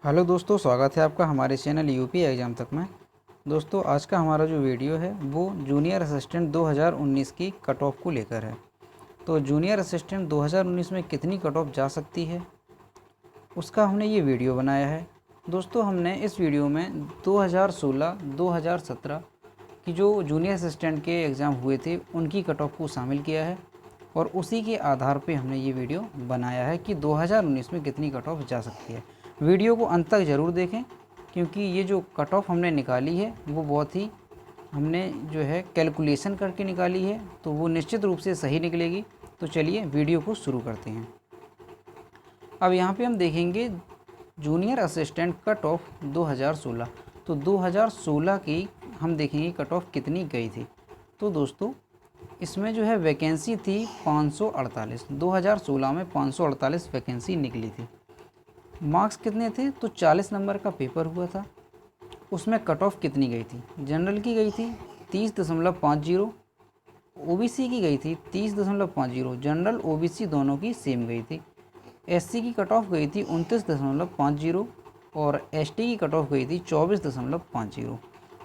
Hello दोस्तों, स्वागत है आपका हमारे चैनल यूपी एग्ज़ाम तक में। दोस्तों, आज का हमारा जो वीडियो है वो जूनियर असिस्टेंट 2019 की कट ऑफ को लेकर है। तो जूनियर असिस्टेंट 2019 में कितनी कट ऑफ जा सकती है उसका हमने ये वीडियो बनाया है। दोस्तों, हमने इस वीडियो में 2016, 2017 की जो जूनियर असिस्टेंट के एग्ज़ाम हुए थे उनकी कट ऑफ को शामिल किया है और उसी के आधार पे हमने ये वीडियो बनाया है कि 2019 में कितनी कट ऑफ जा सकती है। वीडियो को अंत तक ज़रूर देखें क्योंकि ये जो कट ऑफ हमने निकाली है वो बहुत ही हमने जो है कैलकुलेशन करके निकाली है, तो वो निश्चित रूप से सही निकलेगी। तो चलिए वीडियो को शुरू करते हैं। अब यहाँ पे हम देखेंगे जूनियर असिस्टेंट कट ऑफ 2016। तो 2016 की हम देखेंगे कट ऑफ कितनी गई थी। तो दोस्तों, इसमें जो है वैकेंसी थी 548। 2016 में 548 वैकेंसी निकली थी। मार्क्स कितने थे? तो 40 नंबर का पेपर हुआ था। उसमें कट ऑफ कितनी गई थी? जनरल की गई थी 30.50, ओबीसी की गई थी 30.50। जनरल ओबीसी दोनों की सेम गई थी। एससी की कट ऑफ गई थी 29.50 और एसटी की कट ऑफ गई थी 24.50।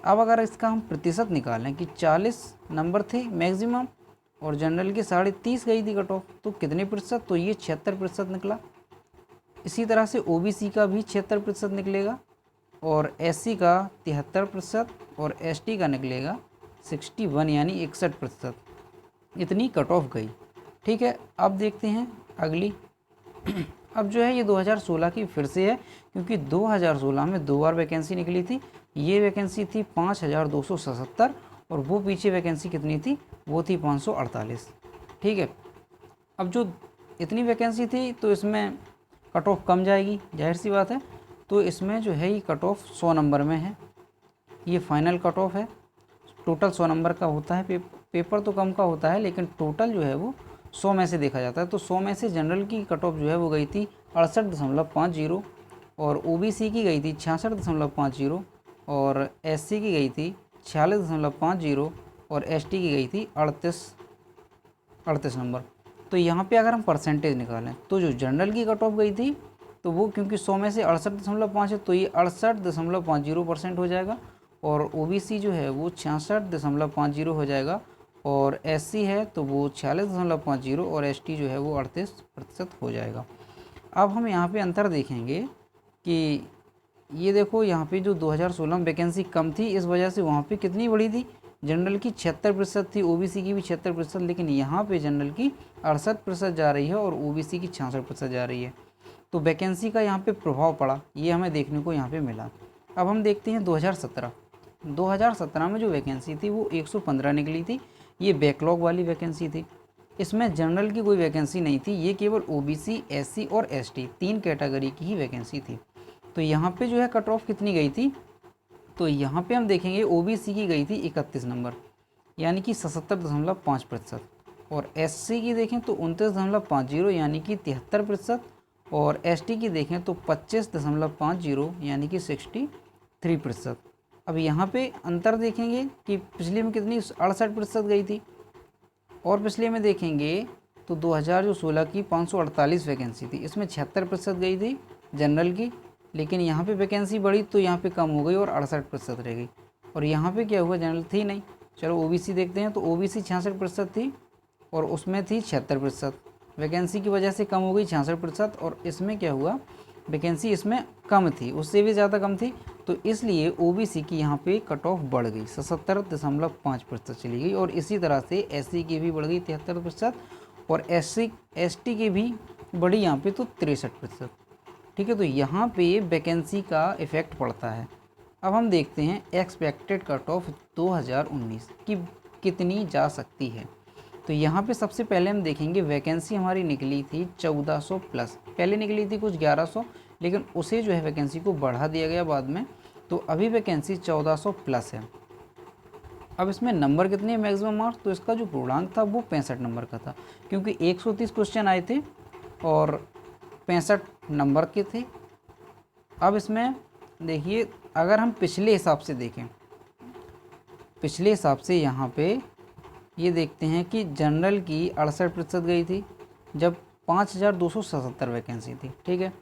अब अगर इसका हम प्रतिशत निकालें कि 40 नंबर थे मैक्सिमम और जनरल की 30.5 गई थी कट ऑफ, तो कितने प्रतिशत? तो ये 76% निकला। इसी तरह से ओबीसी का भी 76% निकलेगा और एससी का 73% और एसटी का निकलेगा 61 यानी 61%। इतनी कट ऑफ गई। ठीक है, अब देखते हैं अगली। अब जो है ये 2016 की फिर से है क्योंकि 2016 में 2 बार वैकेंसी निकली थी। ये वैकेंसी थी 5277 और वो पीछे वैकेंसी कितनी थी? वो थी 548। ठीक है, अब जो इतनी वैकेंसी थी तो इसमें कट ऑफ कम जाएगी, जाहिर सी बात है। तो इसमें जो है ये कट ऑफ 100 नंबर में है। ये फाइनल कट ऑफ है। टोटल 100 नंबर का होता है। पेपर तो कम का होता है लेकिन टोटल जो है वो 100 में से देखा जाता है। तो 100 में से जनरल की कट ऑफ जो है वो गई थी 68.50 और ओबीसी की गई थी 66.50 और एससी की गई थी 46.50 और एसटी की गई थी 38 नंबर। तो यहाँ पे अगर हम परसेंटेज निकालें तो जो जनरल की कट ऑफ गई थी तो वो क्योंकि 100 में से 68.5 है तो ये 68.50% हो जाएगा और ओबीसी जो है वो 66.50 हो जाएगा और एससी है तो वो 46.50 और एसटी जो है वो 38% हो जाएगा। अब हम यहाँ पे अंतर देखेंगे कि ये देखो, यहाँ पे जो 2016 में वैकेंसी कम थी इस वजह से वहाँ पे कितनी बढ़ी थी? जनरल की 76% थी, ओबीसी की भी 76%, लेकिन यहाँ पे जनरल की 68% जा रही है और ओबीसी की 66% जा रही है। तो वैकेंसी का यहाँ पे प्रभाव पड़ा, ये हमें देखने को यहाँ पे मिला। अब हम देखते हैं 2017। 2017 में जो वैकेंसी थी वो 115 निकली थी। ये बैकलॉग वाली वैकेंसी थी। इसमें जनरल की कोई वैकेंसी नहीं थी, ये केवल ओबीसी, एससी और एसटी 3 कैटेगरी की ही वैकेंसी थी। तो यहाँ पे जो है कट ऑफ कितनी गई थी? तो यहाँ पे हम देखेंगे ओबीसी की गई थी 31 नंबर यानी कि 77.5% और एससी की देखें तो 29.50 यानी कि 73% और एसटी की देखें तो 25.50 यानी कि 63%। अब यहाँ पे अंतर देखेंगे कि पिछले में कितनी 68% गई थी और पिछले में देखेंगे तो 2016 की 548 वैकेंसी थी, इसमें 76% गई थी जनरल की, लेकिन यहाँ पे वैकेंसी बढ़ी तो यहाँ पे कम हो गई और 68% रह गई। और यहाँ पे क्या हुआ? जनरल थी नहीं। चलो ओबीसी देखते हैं तो ओबीसी 66% थी और उसमें थी 76%। वैकेंसी की वजह से कम हो गई 66% और इसमें क्या हुआ? वैकेंसी इसमें कम थी, उससे भी ज़्यादा कम थी, तो इसलिए ओबीसी की यहाँ पे कट ऑफ बढ़ गई, 77.5% चली गई। और इसी तरह से एससी की भी बढ़ गई 73% और एसटी की भी बढ़ी यहाँ पे तो 63%। ठीक है, तो यहाँ पे वैकेंसी का इफ़ेक्ट पड़ता है। अब हम देखते हैं एक्सपेक्टेड कट ऑफ 2019 की कितनी जा सकती है। तो यहाँ पे सबसे पहले हम देखेंगे वैकेंसी हमारी निकली थी 1400 प्लस, पहले निकली थी कुछ 1100, लेकिन उसे जो है वैकेंसी को बढ़ा दिया गया बाद में, तो अभी वैकेंसी 1400 प्लस है। अब इसमें नंबर कितने हैं मैक्सिमम मार्क्स? तो इसका जो पूर्णांक था वो 65 नंबर का था क्योंकि 130 क्वेश्चन आए थे और 65 नंबर के थे। अब इसमें देखिए, अगर हम पिछले हिसाब से देखें, पिछले हिसाब से यहाँ पे ये देखते हैं कि जनरल की 68% गई थी जब 5277 वैकेंसी थी। ठीक है,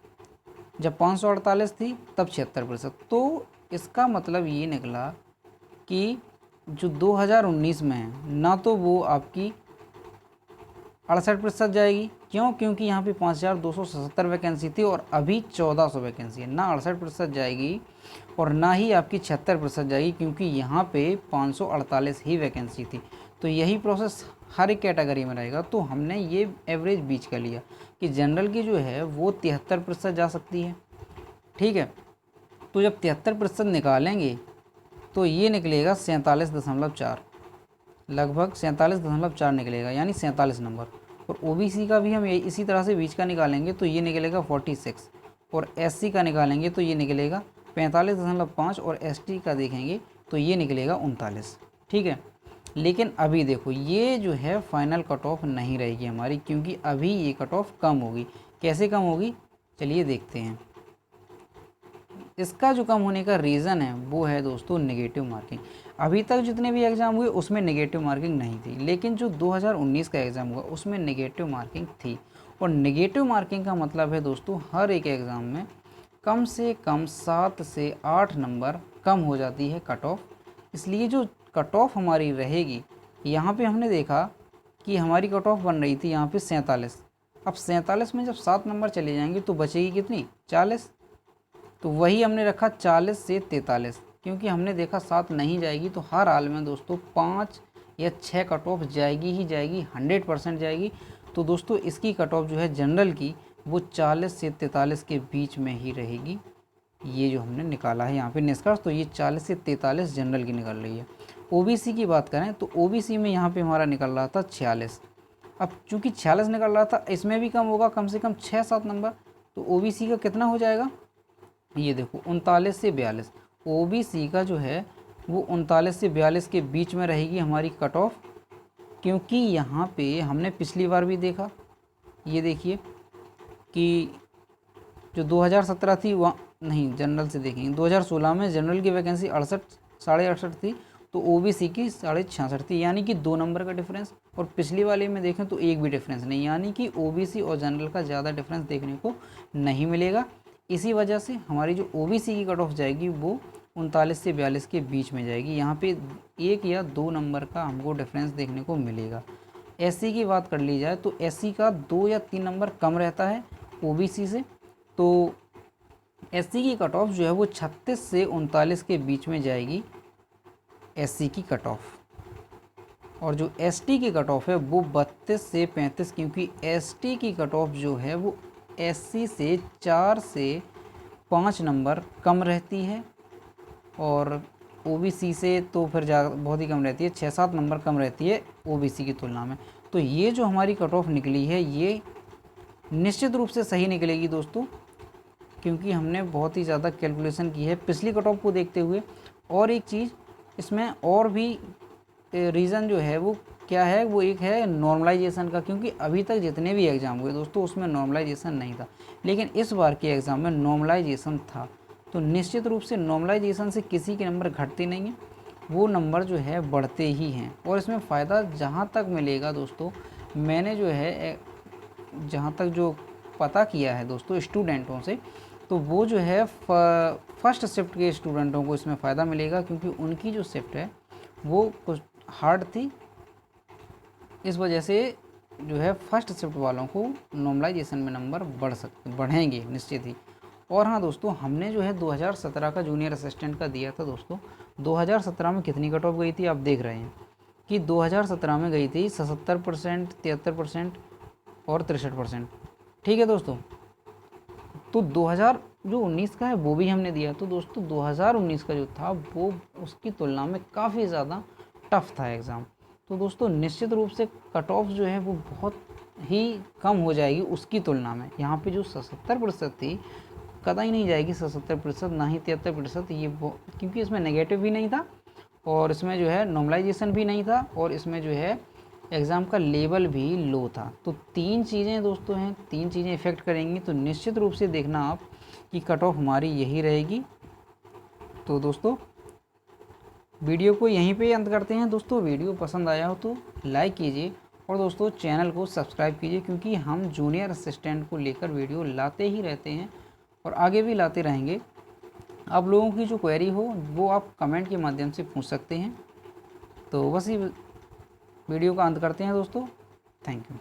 जब 548 थी तब 76%। तो इसका मतलब ये निकला कि जो 2019 में है ना तो वो आपकी 68% जाएगी। क्यों? क्योंकि यहाँ पे 5277 वैकेंसी थी और अभी 1400 वैकेंसी है। ना 68% जाएगी और ना ही आपकी 76% जाएगी, क्योंकि यहाँ पे 548 ही वैकेंसी थी। तो यही प्रोसेस हर एक कैटेगरी में रहेगा। तो हमने ये एवरेज बीच का लिया कि जनरल की जो है वो 73% जा सकती है। ठीक है, तो जब 73% निकालेंगे तो ये निकलेगा 47.4, लगभग 47.4 निकलेगा, यानी 47 नंबर। और ओबीसी का भी हम इसी तरह से बीच का निकालेंगे तो ये निकलेगा 46, और एससी का निकालेंगे तो ये निकलेगा 45.5, और एसटी का देखेंगे तो ये निकलेगा 39। ठीक है, लेकिन अभी देखो ये जो है फाइनल कट ऑफ नहीं रहेगी हमारी, क्योंकि अभी ये कट ऑफ कम होगी। कैसे कम होगी, चलिए देखते हैं। इसका जो कम होने का रीज़न है वो है दोस्तों नेगेटिव मार्किंग। अभी तक जितने भी एग्ज़ाम हुए उसमें नेगेटिव मार्किंग नहीं थी, लेकिन जो 2019 का एग्ज़ाम हुआ उसमें नेगेटिव मार्किंग थी। और नेगेटिव मार्किंग का मतलब है दोस्तों हर एक एग्ज़ाम में कम से कम 7 से 8 नंबर कम हो जाती है कट ऑफ। इसलिए जो कट ऑफ हमारी रहेगी, यहाँ पे हमने देखा कि हमारी कट ऑफ बन रही थी यहाँ पे 47। अब 47 में जब 7 नंबर चले जाएंगे तो बचेगी कितनी, 40। तो वही हमने रखा 40 से 43, क्योंकि हमने देखा 7 नहीं जाएगी तो हर हाल में दोस्तों 5 या 6 कट ऑफ जाएगी ही जाएगी, 100% जाएगी। तो दोस्तों इसकी कट ऑफ जो है जनरल की वो 40 से 43 के बीच में ही रहेगी। ये जो हमने निकाला है यहाँ पे निष्कर्ष, तो ये 40 से 43 जनरल की निकल रही है। ओबीसी की बात करें तो ओबीसी में यहाँ पे हमारा निकल रहा था 46। अब चूँकि 46 निकल रहा था, इसमें भी कम होगा, कम से कम 6-7 नंबर। तो ओबीसी का कितना हो जाएगा, ये देखो 39 से 42। ओबीसी का जो है वो 39 से 42 के बीच में रहेगी हमारी कट ऑफ, क्योंकि यहाँ पे हमने पिछली बार भी देखा, ये देखिए कि जो 2017 थी वहाँ नहीं, जनरल से देखेंगे 2016 में जनरल की वैकेंसी 68 थी, तो ओबीसी की 66 थी, यानी कि 2 नंबर का डिफरेंस। और पिछली वाले में देखें तो एक भी डिफरेंस नहीं, यानी कि ओबीसी और जनरल का ज़्यादा डिफरेंस देखने को नहीं मिलेगा। इसी वजह से हमारी जो ओबीसी की कट ऑफ जाएगी वो 39 से 42 के बीच में जाएगी। यहाँ पे 1 या 2 नंबर का हमको डिफरेंस देखने को मिलेगा। एससी की बात कर ली जाए तो एससी का 2 या 3 नंबर कम रहता है ओबीसी से। तो एससी की कट ऑफ जो है वो 36 से 39 के बीच में जाएगी एससी की कट ऑफ। और जो एसटी की कट ऑफ है वो 32 से 35, क्योंकि एसटी की कट ऑफ जो है वो एससी से 4 से 5 नंबर कम रहती है, और ओबीसी से तो फिर बहुत ही कम रहती है, 6-7 नंबर कम रहती है ओबीसी की तुलना में। तो ये जो हमारी कट ऑफ निकली है ये निश्चित रूप से सही निकलेगी दोस्तों, क्योंकि हमने बहुत ही ज़्यादा कैलकुलेशन की है पिछली कट ऑफ को देखते हुए। और एक चीज़ इसमें और भी रीज़न जो है वो क्या है, वो एक है नॉर्मलाइजेशन का, क्योंकि अभी तक जितने भी एग्ज़ाम हुए दोस्तों उसमें नॉर्मलाइजेशन नहीं था, लेकिन इस बार के एग्ज़ाम में नॉर्मलाइजेशन था। तो निश्चित रूप से नॉर्मलाइजेशन से किसी के नंबर घटते नहीं हैं, वो नंबर जो है बढ़ते ही हैं। और इसमें फ़ायदा जहाँ तक मिलेगा दोस्तों, मैंने जो है जहाँ तक जो पता किया है दोस्तों स्टूडेंटों से, तो वो जो है फर्स्ट शिफ्ट के स्टूडेंटों को इसमें फ़ायदा मिलेगा, क्योंकि उनकी जो शिफ्ट है वो कुछ हार्ड थी। इस वजह से जो है फर्स्ट शिफ्ट वालों को नॉर्मलाइजेशन में नंबर बढ़ेंगे निश्चित ही। और हाँ दोस्तों, हमने जो है 2017 का जूनियर असिस्टेंट का दिया था दोस्तों। 2017 में कितनी कट ऑफ गई थी आप देख रहे हैं कि 2017 में गई थी 77%, 73% और 63%। ठीक है दोस्तों, तो 2019 का है वो भी हमने दिया। तो दोस्तों 2019 का जो था वो उसकी तुलना में काफ़ी ज़्यादा टफ था एग्ज़ाम। तो दोस्तों निश्चित रूप से कट ऑफ जो है वो बहुत ही कम हो जाएगी उसकी तुलना में। यहाँ पे जो 77% थी कतई नहीं जाएगी 77%, ना ही 73%। ये क्योंकि इसमें नेगेटिव भी नहीं था और इसमें जो है नॉर्मलाइजेशन भी नहीं था और इसमें जो है एग्ज़ाम का लेवल भी लो था। तो 3 चीज़ें दोस्तों हैं, 3 चीज़ें इफ़ेक्ट करेंगी। तो निश्चित रूप से देखना आप कि कट ऑफ हमारी यही रहेगी। तो दोस्तों वीडियो को यहीं पे अंत करते हैं। दोस्तों वीडियो पसंद आया हो तो लाइक कीजिए और दोस्तों चैनल को सब्सक्राइब कीजिए, क्योंकि हम जूनियर असिस्टेंट को लेकर वीडियो लाते ही रहते हैं और आगे भी लाते रहेंगे। आप लोगों की जो क्वेरी हो वो आप कमेंट के माध्यम से पूछ सकते हैं। तो बस ये वीडियो का अंत करते हैं दोस्तों। Thank you.